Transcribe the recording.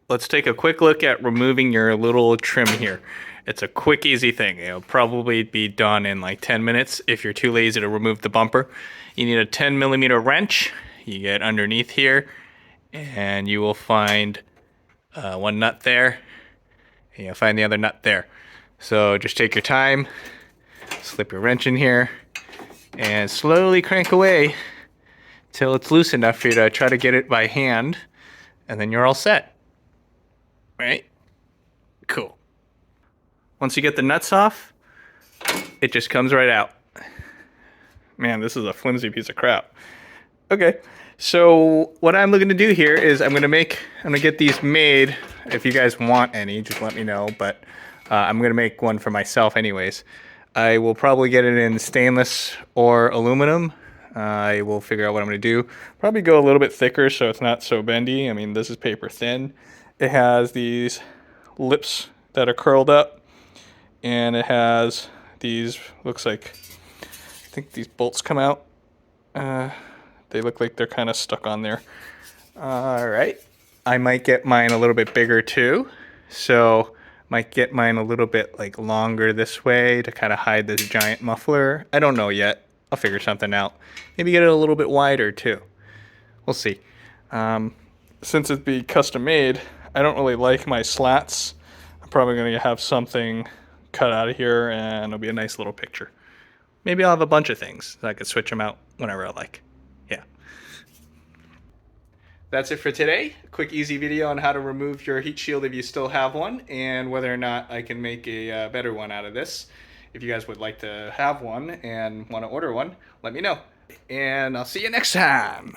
let's take a quick look at removing your little trim here. It's a quick, easy thing. It'll probably be done in like 10 minutes if you're too lazy to remove the bumper. You need a 10mm wrench. You get underneath here, and you will find one nut there, and you'll find the other nut there. So just take your time, slip your wrench in here, and slowly crank away till it's loose enough for you to try to get it by hand, and then you're all set. Right? Cool. Once you get the nuts off, it just comes right out. Man, this is a flimsy piece of crap. Okay, so what I'm looking to do here is I'm gonna get these made. If you guys want any, just let me know, but I'm gonna make one for myself anyways. I will probably get it in stainless or aluminum. I will figure out what I'm gonna do. Probably go a little bit thicker so it's not so bendy. I mean, this is paper thin. It has these lips that are curled up, and it has these, looks like, I think these bolts come out. They look like they're kind of stuck on there. All right. I might get mine a little bit bigger too. So might get mine a little bit like longer this way to kind of hide this giant muffler. I don't know yet. I'll figure something out. Maybe get it a little bit wider too. We'll see. Since it'd be custom made, I don't really like my slats. I'm probably going to have something cut out of here, and it'll be a nice little picture. Maybe I'll have a bunch of things so I could switch them out whenever I like. Yeah. That's it for today. A quick, easy video on how to remove your heat shield if you still have one, and whether or not I can make a better one out of this. If you guys would like to have one and want to order one, let me know. And I'll see you next time.